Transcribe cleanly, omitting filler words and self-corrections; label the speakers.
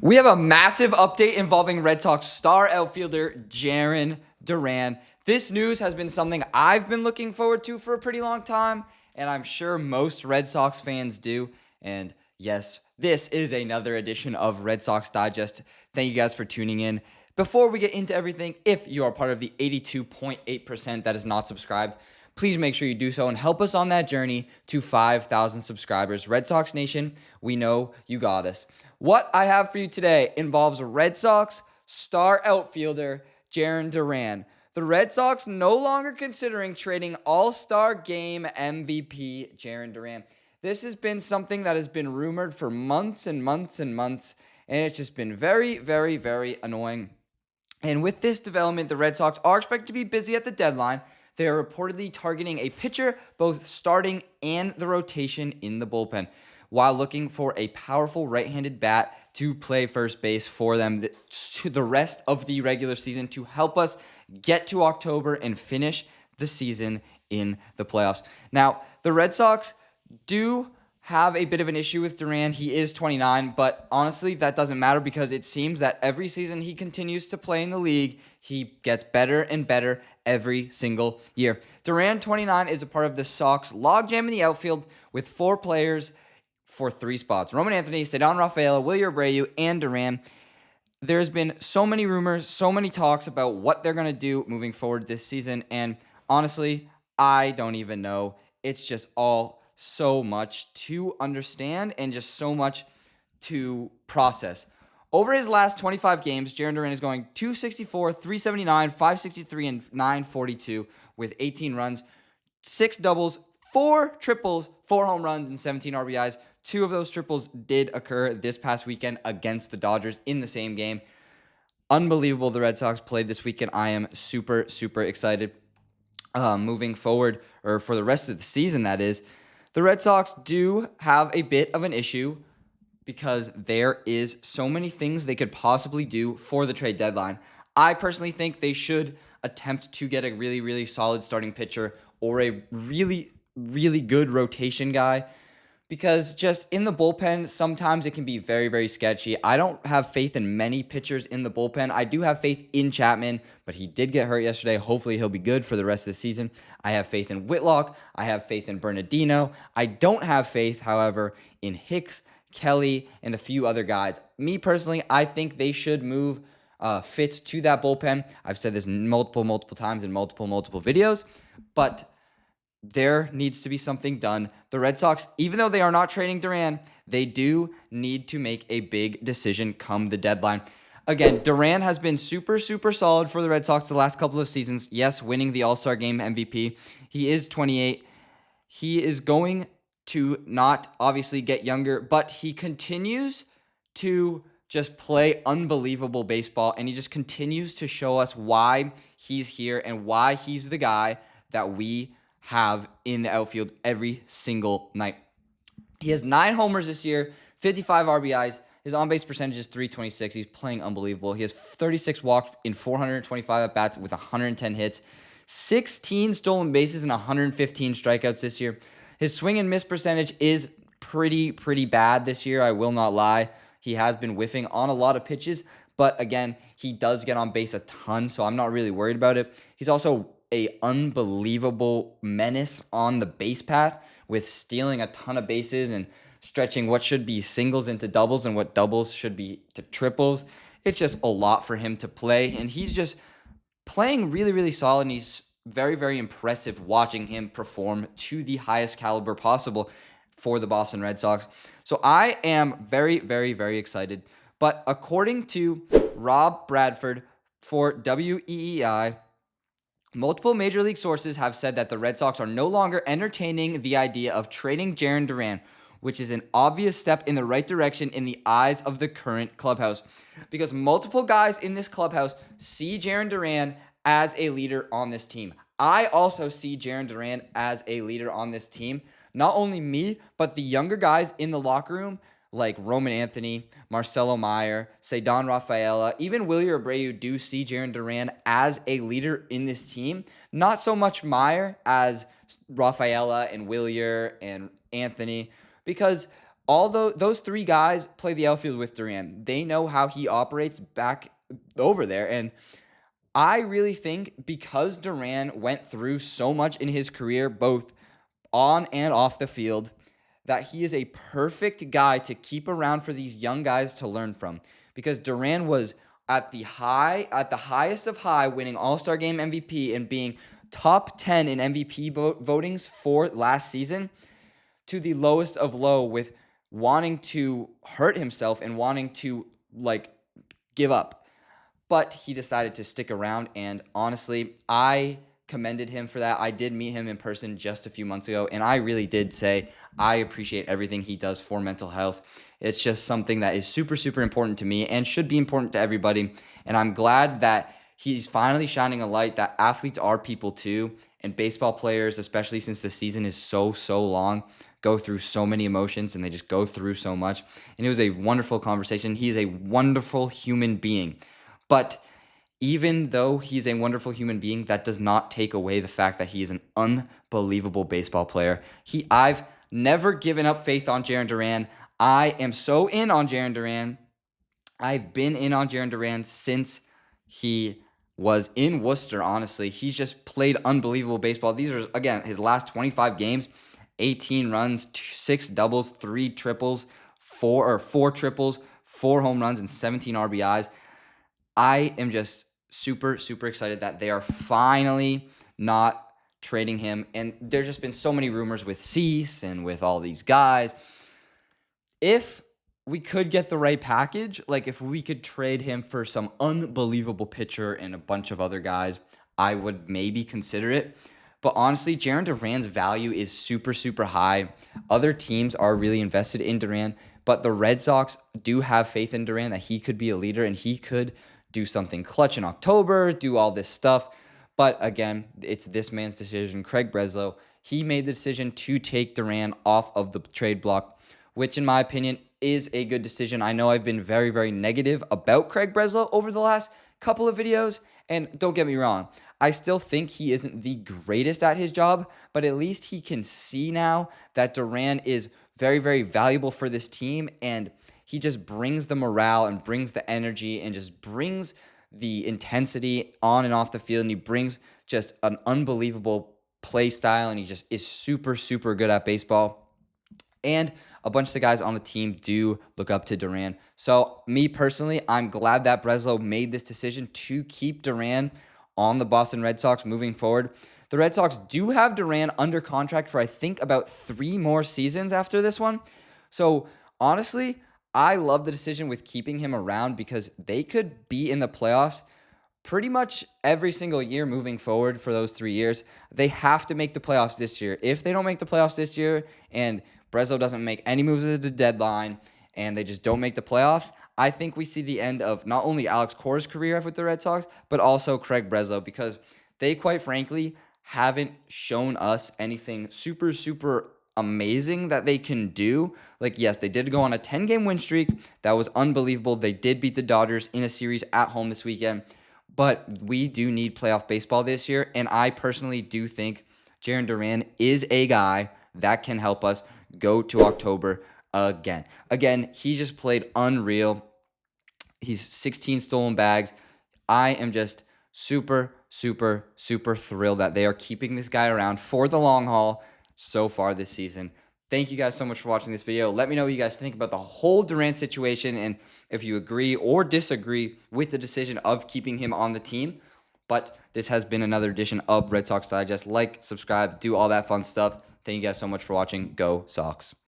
Speaker 1: We have a massive update involving Red Sox star outfielder Jarren Duran. This news has been something I've been looking forward to for a pretty long time, and I'm sure most Red Sox fans do. And yes, this is another edition of Red Sox Digest. Thank you guys for tuning in. Before we get into everything, if you are part of the 82.8% that is not subscribed, please make sure you do so and help us on that journey to 5,000 subscribers. Red Sox Nation, we know you got us. What I have for you today involves Red Sox star outfielder Jarren Duran. The Red Sox no longer considering trading All-Star Game MVP Jarren Duran. This has been something that has been rumored for months and months and months, and it's just been very, very, very annoying. And with this development, the Red Sox are expected to be busy at the deadline. They are reportedly targeting a pitcher, both starting and the rotation in the bullpen, while looking for a powerful right-handed bat to play first base for them to the rest of the regular season to help us get to October and finish the season in the playoffs. Now, the Red Sox do have a bit of an issue with Duran. He is 29, but honestly, that doesn't matter because it seems that every season he continues to play in the league, he gets better and better every single year. Duran, 29, is a part of the Sox logjam in the outfield with 4 players for 3 spots. Roman Anthony, Cedon Rafaela, Wilyer Abreu, and Duran. There's been so many rumors, so many talks about what they're going to do moving forward this season, and honestly, I don't even know. It's just all so much to understand and just so much to process. Over his last 25 games, Jarren Duran is going 264, 379, 563, and 942 with 18 runs, 6 doubles, 4 triples, 4 home runs, and 17 RBIs. 2 of those triples did occur this past weekend against the Dodgers in the same game. Unbelievable the Red Sox played this weekend. I am super, super excited moving forward, or for the rest of the season, that is. The Red Sox do have a bit of an issue because there is so many things they could possibly do for the trade deadline. I personally think they should attempt to get a really, really solid starting pitcher or a really, really good rotation guy, because just in the bullpen, sometimes it can be very, very sketchy. I don't have faith in many pitchers in the bullpen. I do have faith in Chapman, but he did get hurt yesterday. Hopefully he'll be good for the rest of the season. I have faith in Whitlock. I have faith in Bernardino. I don't have faith, however, in Hicks, Kelly, and a few other guys. Me personally, I think they should move Fitz to that bullpen. I've said this multiple times in multiple videos, but there needs to be something done. The Red Sox, even though they are not trading Duran, they do need to make a big decision come the deadline. Again, Duran has been super, super solid for the Red Sox the last couple of seasons. Yes, winning the All-Star Game MVP. He is 28. He is going to not obviously get younger, but he continues to just play unbelievable baseball, and he just continues to show us why he's here and why he's the guy that we have in the outfield every single night. He has 9 homers this year, 55 RBIs. His on-base percentage is .326. He's playing unbelievable. He has 36 walks in 425 at-bats with 110 hits, 16 stolen bases, and 115 strikeouts this year. His swing and miss percentage is pretty bad this year, I will not lie. He has been whiffing on a lot of pitches, but again, he does get on base a ton, so I'm not really worried about it. He's also an unbelievable menace on the base path with stealing a ton of bases and stretching what should be singles into doubles and what doubles should be to triples. It's just a lot for him to play, and he's just playing really, really solid, and he's very, very impressive watching him perform to the highest caliber possible for the Boston Red Sox. So I am very, very, very excited. But according to Rob Bradford for WEEI, multiple Major League sources have said that the Red Sox are no longer entertaining the idea of trading Jarren Duran, which is an obvious step in the right direction in the eyes of the current clubhouse. Because multiple guys in this clubhouse see Jarren Duran as a leader on this team. I also see Jarren Duran as a leader on this team. Not only me, but the younger guys in the locker room, like Roman Anthony, Marcelo Meyer, Cedon Rafaela, even Wilyer Abreu do see Jarren Duran as a leader in this team. Not so much Meyer as Rafaela and Wilyer and Anthony, because Although those three guys play the outfield with Duran, they know how he operates back over there. And I really think because Duran went through so much in his career, both on and off the field, that he is a perfect guy to keep around for these young guys to learn from. Because Duran was at the highest of high, winning All-Star Game MVP and being top 10 in MVP votings for last season, to the lowest of low with wanting to hurt himself and wanting to give up. But he decided to stick around, and honestly, I commended him for that. I did meet him in person just a few months ago, and I really did say I appreciate everything he does for mental health. It's just something that is super, super important to me and should be important to everybody. And I'm glad that he's finally shining a light that athletes are people too, and baseball players, especially since the season is so long, go through so many emotions and they just go through so much. And it was a wonderful conversation. He is a wonderful human being. But even though he's a wonderful human being, that does not take away the fact that he is an unbelievable baseball player. I've never given up faith on Jarren Duran. I am so in on Jarren Duran. I've been in on Jarren Duran since he was in Worcester, honestly. He's just played unbelievable baseball. These are, again, his last 25 games, 18 runs, 6 doubles, 3 triples, 4 triples, 4 home runs, and 17 RBIs. I am just super, super excited that they are finally not trading him. And there's just been so many rumors with Cease and with all these guys. If we could get the right package, like if we could trade him for some unbelievable pitcher and a bunch of other guys, I would maybe consider it. But honestly, Jarren Duran's value is super, super high. Other teams are really invested in Duran, but the Red Sox do have faith in Duran that he could be a leader and he could do something clutch in October, do all this stuff. But again, it's this man's decision, Craig Breslow. He made the decision to take Duran off of the trade block, which in my opinion is a good decision. I know I've been very, very negative about Craig Breslow over the last couple of videos, and don't get me wrong, I still think he isn't the greatest at his job, but at least he can see now that Duran is very, very valuable for this team, and he just brings the morale and brings the energy and just brings the intensity on and off the field, and he brings just an unbelievable play style, and he just is super, super good at baseball. And a bunch of the guys on the team do look up to Duran. So me personally, I'm glad that Breslow made this decision to keep Duran on the Boston Red Sox moving forward. The Red Sox do have Duran under contract for, I think, about 3 more seasons after this one. So honestly, I love the decision with keeping him around because they could be in the playoffs pretty much every single year moving forward for those 3 years. They have to make the playoffs this year. If they don't make the playoffs this year and Breslow doesn't make any moves at the deadline and they just don't make the playoffs, I think we see the end of not only Alex Cora's career with the Red Sox, but also Craig Breslow, because they quite frankly haven't shown us anything super, super amazing that they can do. Like, yes, they did go on a 10-game win streak. That was unbelievable. They did beat the Dodgers in a series at home this weekend. But we do need playoff baseball this year, and I personally do think Jarren Duran is a guy that can help us go to October again. Again, he just played unreal. He's 16 stolen bags. I am just super, super, super thrilled that they are keeping this guy around for the long haul so far this season. Thank you guys so much for watching this video. Let me know what you guys think about the whole Duran situation and if you agree or disagree with the decision of keeping him on the team. But this has been another edition of Red Sox Digest. Like, subscribe, do all that fun stuff. Thank you guys so much for watching. Go Sox.